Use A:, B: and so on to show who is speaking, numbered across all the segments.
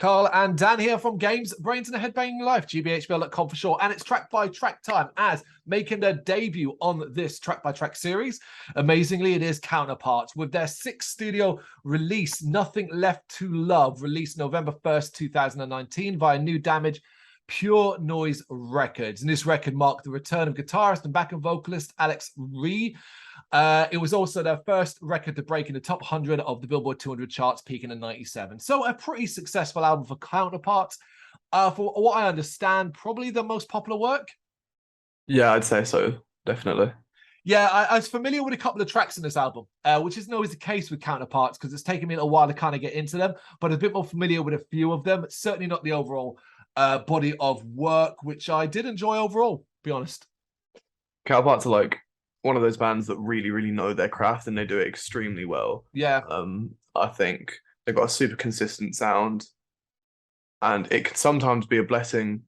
A: Carl and Dan here from Brrraains A Head-Banging Life, gbhblofficial for short, and it's track by track time as making their debut on this track by track series. Amazingly, it is Counterparts with their sixth studio release, Nothing Left to Love, released November 1st, 2019 via New Damage Pure Noise Records. And this record marked the return of guitarist and backing vocalist Alex Ree. It was also their first record to break in the top 100 of the Billboard 200 charts, peaking in 97. So a pretty successful album for Counterparts. For what I understand, probably the most popular work.
B: Yeah, I'd say so, definitely.
A: Yeah, I was familiar with a couple of tracks in this album, which isn't always the case with Counterparts because it's taken me a little while to kind of get into them, but a bit more familiar with a few of them. Certainly not the overall body of work, which I did enjoy overall, to be honest.
B: Counterparts are like one of those bands that really, really know their craft and they do it extremely well.
A: Yeah.
B: I think they've got a super consistent sound and it can sometimes be a blessing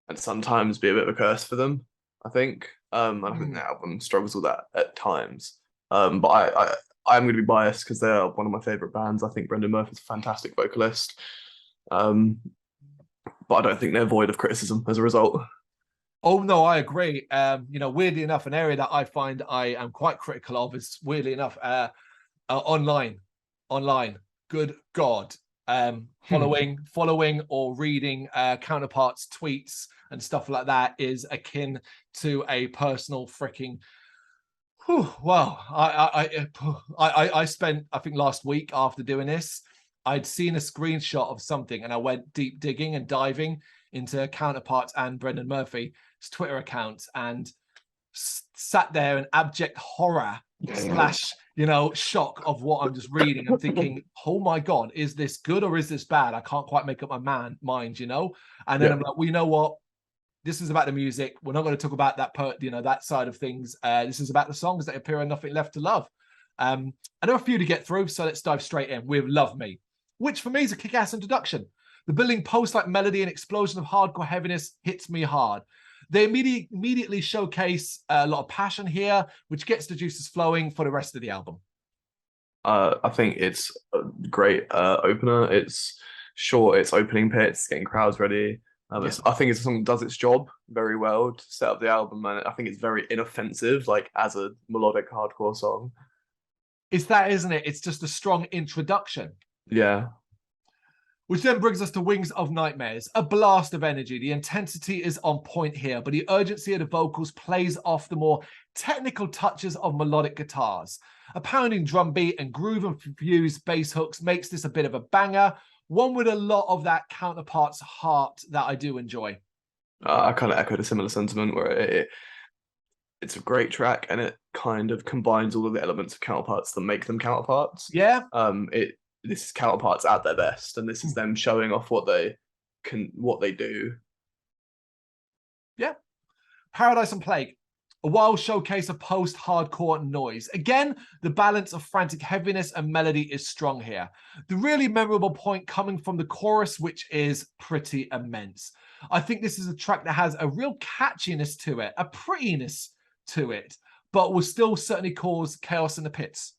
B: and sometimes be a bit of a curse for them, I think. I think the album struggles with that at times. But I'm going to be biased because they're one of my favourite bands. I think Brendan Murphy's a fantastic vocalist. But I don't think they're void of criticism as a result.
A: Oh, no, I agree. You know, weirdly enough, an area that I find I am quite critical of is, weirdly enough, online. Good God. Following or reading Counterparts tweets and stuff like that is akin to a personal freaking... Well, I spent, I think last week after doing this, I'd seen a screenshot of something and I went deep digging and diving into Counterparts and Brendan Murphy's Twitter accounts and sat there in abject horror slash, you know, shock of what I'm just reading. I'm thinking, oh my God, is this good or is this bad? I can't quite make up my mind, you know? And then I'm like, well, you know what? This is about the music. We're not going to talk about that that side of things. This is about the songs that appear on Nothing Left to Love. And there are a few to get through, so let's dive straight in with Love Me, which for me is a kick-ass introduction. The building post-like melody and explosion of hardcore heaviness hits me hard. They immediately showcase a lot of passion here, which gets the juices flowing for the rest of the album.
B: I think it's a great opener. It's short, it's opening pits, getting crowds ready. I think it's a song that does its job very well to set up the album, and I think it's very inoffensive, like as a melodic hardcore song.
A: It's that, isn't it? It's just a strong introduction.
B: Yeah.
A: Which then brings us to Wings of Nightmares, a blast of energy. The intensity is on point here, but the urgency of the vocals plays off the more technical touches of melodic guitars. A pounding drum beat and groove-infused bass hooks makes this a bit of a banger, one with a lot of that Counterparts heart that I do enjoy.
B: I kind of echoed a similar sentiment where it's a great track and it kind of combines all of the elements of Counterparts that make them Counterparts.
A: Yeah.
B: This is Counterparts at their best, and this is them showing off what they do.
A: Yeah. Paradise and Plague, a wild showcase of post-hardcore noise. Again, the balance of frantic heaviness and melody is strong here. The really memorable point coming from the chorus, which is pretty immense. I think this is a track that has a real catchiness to it, a prettiness to it, but will still certainly cause chaos in the pits.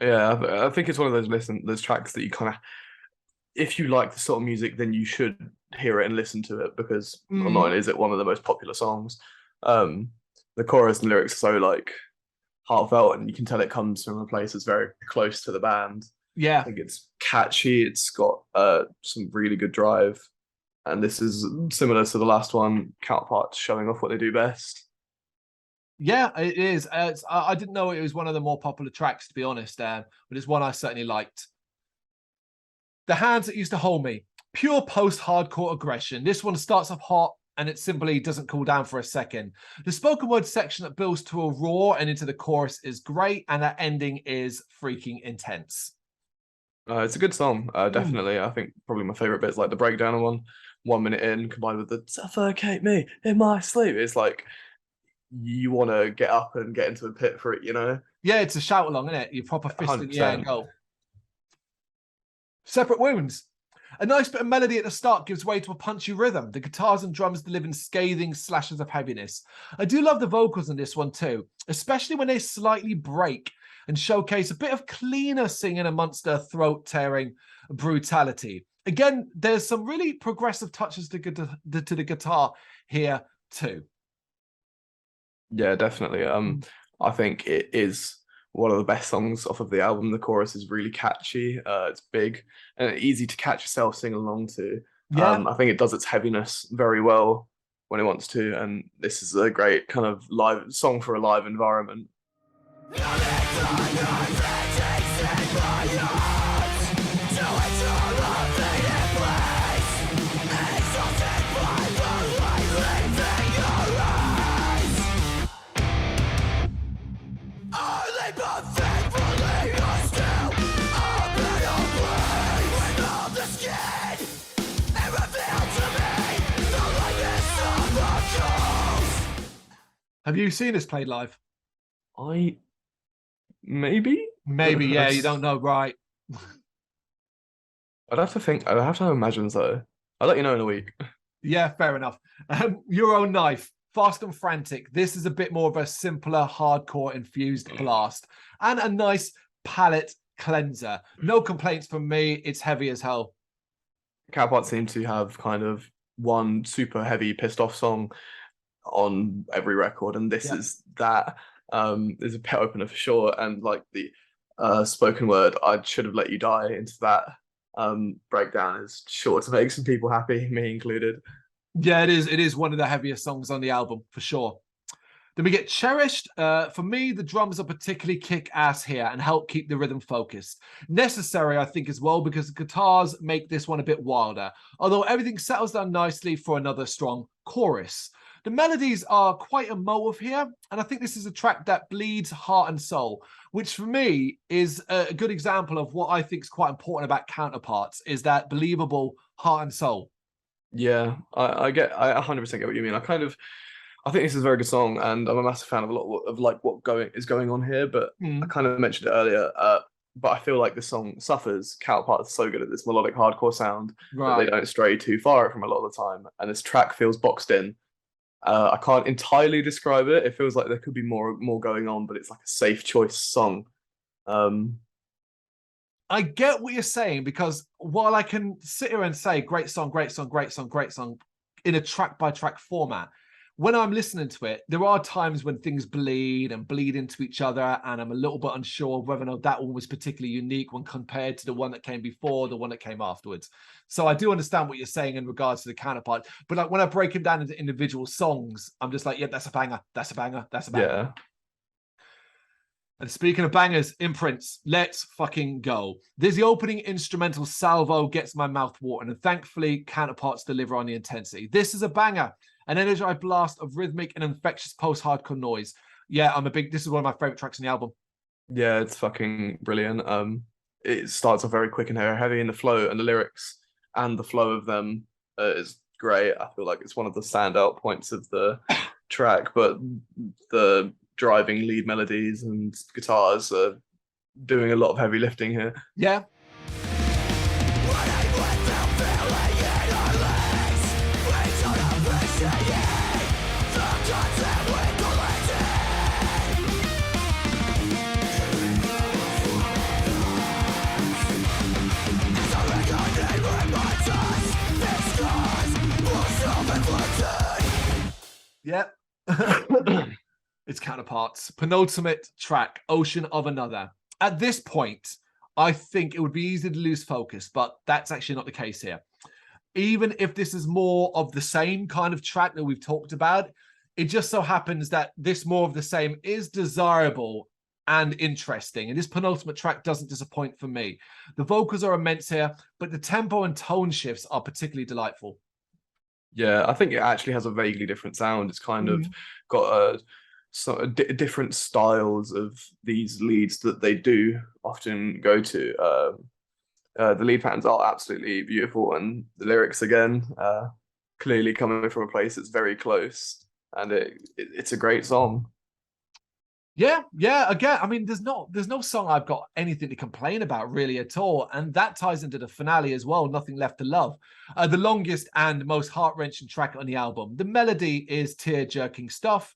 B: Yeah, I think it's one of those tracks that you kind of, if you like the sort of music, then you should hear it and listen to it because not only is it one of the most popular songs, the chorus and lyrics are so like heartfelt and you can tell it comes from a place that's very close to the band.
A: Yeah,
B: I think it's catchy. It's got some really good drive, and this is similar to the last one, Counterparts showing off what they do best.
A: Yeah, it is. I didn't know it was one of the more popular tracks, to be honest, but it's one I certainly liked. The Hands That Used to Hold Me, pure post-hardcore aggression. This one starts off hot and it simply doesn't cool down for a second. The spoken word section that builds to a roar and into the chorus is great, and that ending is freaking intense.
B: It's a good song, definitely. I think probably my favourite bit is like the breakdown on 1 minute in, combined with the suffocate me in my sleep. It's like you want to get up and get into a pit for it, you know?
A: Yeah, it's a shout along, isn't it? You proper fist 100%. In the air and go. Separate Wounds. A nice bit of melody at the start gives way to a punchy rhythm. The guitars and drums deliver scathing slashes of heaviness. I do love the vocals in this one too, especially when they slightly break and showcase a bit of cleaner singing amongst their throat-tearing brutality. Again, there's some really progressive touches to the guitar here too.
B: Yeah, definitely. I think it is one of the best songs off of the album. The chorus is really catchy. It's big and easy to catch yourself singing along to.
A: Yeah.
B: I think it does its heaviness very well when it wants to, and this is a great kind of live song for a live environment.
A: Have you seen this played live?
B: Maybe,
A: yeah. You don't know, right?
B: I'd have to think. I'd have to imagine so. I'll let you know in a week.
A: Yeah, fair enough. Your Own Knife, fast and frantic. This is a bit more of a simpler, hardcore infused blast and a nice palate cleanser. No complaints from me. It's heavy as hell.
B: Counterparts seem to have kind of one super heavy, pissed off song on every record, and this is that. There's a pit opener for sure, and like the spoken word, I should have let you die, into that breakdown is sure to make some people happy, me included.
A: Yeah, it is. It is one of the heaviest songs on the album for sure. Then we get Cherished. For me, the drums are particularly kick-ass here and help keep the rhythm focused. Necessary, I think, as well, because the guitars make this one a bit wilder, although everything settles down nicely for another strong chorus. The melodies are quite emotive here, and I think this is a track that bleeds heart and soul, which for me is a good example of what I think is quite important about Counterparts, is that believable heart and soul.
B: Yeah, I 100% get what you mean. I think this is a very good song, and I'm a massive fan of a lot of like what is going on here. But I kind of mentioned it earlier. But I feel like the song suffers. Counterparts are so good at this melodic hardcore sound that they don't stray too far from a lot of the time, and this track feels boxed in. I can't entirely describe it. It feels like there could be more going on, but it's like a safe choice song.
A: I get what you're saying, because while I can sit here and say great song, great song, great song, great song in a track by track format, when I'm listening to it, there are times when things bleed into each other, and I'm a little bit unsure of whether or not that one was particularly unique when compared to the one that came before, the one that came afterwards. So I do understand what you're saying in regards to the counterpart, but like when I break them down into individual songs, I'm just like, yeah, that's a banger, that's a banger, that's a banger.
B: Yeah.
A: And speaking of bangers, imprints, let's fucking go. There's the opening instrumental salvo, gets my mouth watering, and thankfully Counterparts deliver on the intensity. This is a banger, an energized blast of rhythmic and infectious post-hardcore noise. Yeah, this is one of my favorite tracks in the album.
B: Yeah, it's fucking brilliant. It starts off very quick and heavy, in the flow and the lyrics and the flow of them is great. I feel like it's one of the standout points of the track, but the driving lead melodies and guitars are doing a lot of heavy lifting here.
A: Yeah. Yep. It's Counterparts. Penultimate track, Ocean of Another. At this point, I think it would be easy to lose focus, but that's actually not the case here. Even if this is more of the same kind of track that we've talked about, it just so happens that this more of the same is desirable and interesting. And this penultimate track doesn't disappoint for me. The vocals are immense here, but the tempo and tone shifts are particularly delightful.
B: Yeah, I think it actually has a vaguely different sound. It's kind of got different styles of these leads that they do often go to. The lead patterns are absolutely beautiful, and the lyrics again, clearly coming from a place that's very close, and it's a great song.
A: Yeah. Again, I mean, there's no song I've got anything to complain about really at all, and that ties into the finale as well. Nothing Left to Love, the longest and most heart-wrenching track on the album. The melody is tear-jerking stuff,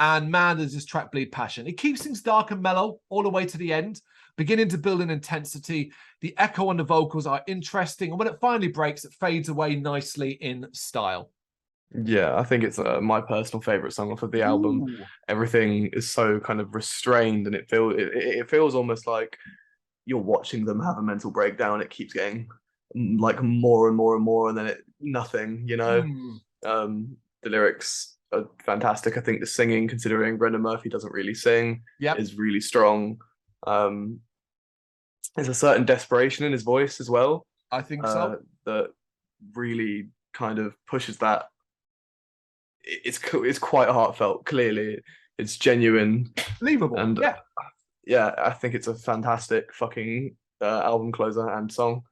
A: and man, there's this track Bleed Passion. It keeps things dark and mellow all the way to the end, beginning to build in intensity. The echo on the vocals are interesting, and when it finally breaks, it fades away nicely in style.
B: Yeah, I think it's my personal favorite song off of the album.
A: Ooh.
B: Everything is so kind of restrained, and it feels almost like you're watching them have a mental breakdown. It keeps getting like more and more and more, and then nothing.
A: Mm.
B: The lyrics are fantastic. I think the singing, considering Brendan Murphy doesn't really sing,
A: Yep.
B: is really strong. There's a certain desperation in his voice as well.
A: I think so.
B: That really kind of pushes that. It's quite heartfelt. Clearly, it's genuine,
A: Believable.
B: and yeah, I think it's a fantastic fucking album closer and song.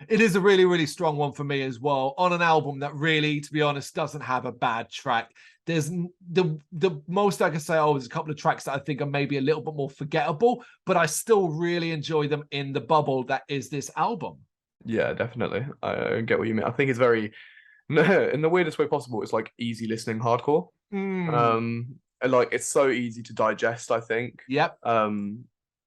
A: It is a really, really strong one for me as well, on an album that really, to be honest, doesn't have a bad track. There's the most I can say, there's a couple of tracks that I think are maybe a little bit more forgettable, but I still really enjoy them in the bubble that is this album.
B: Yeah, definitely. I get what you mean. I think it's very, in the weirdest way possible, it's like easy listening hardcore. And like it's so easy to digest, I think.
A: Yep.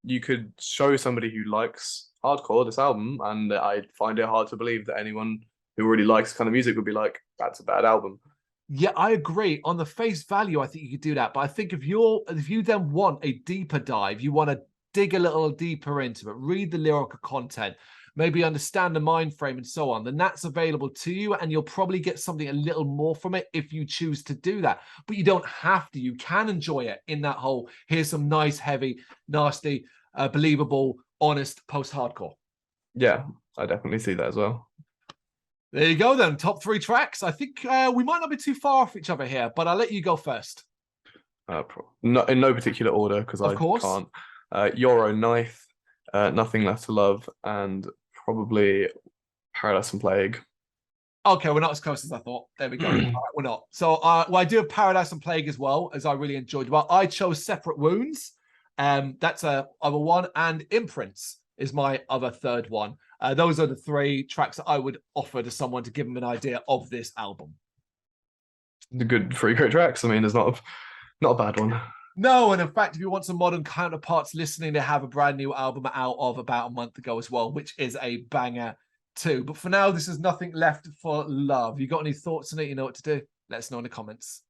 B: You could show somebody who likes hardcore this album, and I'd find it hard to believe that anyone who really likes kind of music would be like, that's a bad album.
A: Yeah, I agree. On the face value, I think you could do that. But I think if you then want a deeper dive, you want to dig a little deeper into it, read the lyrical content, maybe understand the mind frame and so on, then that's available to you, and you'll probably get something a little more from it if you choose to do that. But you don't have to. You can enjoy it in that whole, here's some nice, heavy, nasty, believable, honest post-hardcore.
B: Yeah, I definitely see that as well.
A: There you go then. Top 3 tracks. I think we might not be too far off each other here, but I'll let you go first.
B: Not in no particular order, because I can't. Your Own Knife, Nothing Left to Love, and probably Paradise and Plague.
A: Okay, we're not as close as I thought. There we go. All right, we're not. So I do have Paradise and Plague as well, as I really enjoyed. Well, I chose Separate Wounds. That's a other one, and Imprints is my other third one. Those are the 3 tracks that I would offer to someone to give them an idea of this album.
B: The good 3 great tracks. I mean, there's not a bad one.
A: No, and in fact, if you want some modern counterparts listening, they have a brand new album out of about a month ago as well, which is a banger too. But for now, this is Nothing Left for Love. You got any thoughts on it? You know what to do. Let us know in the comments.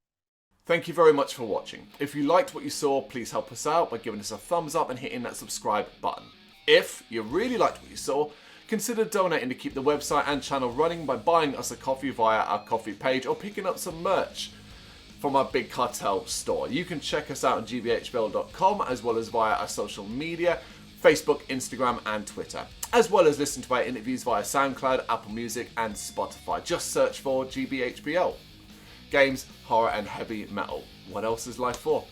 C: Thank you very much for watching. If you liked what you saw, please help us out by giving us a thumbs up and hitting that subscribe button. If you really liked what you saw, consider donating to keep the website and channel running by buying us a coffee via our coffee page or picking up some merch from our Big Cartel store. You can check us out on gbhbl.com as well as via our social media, Facebook, Instagram and Twitter, as well as listen to our interviews via SoundCloud, Apple Music and Spotify. Just search for GBHBL. Games, horror and heavy metal. What else is life for?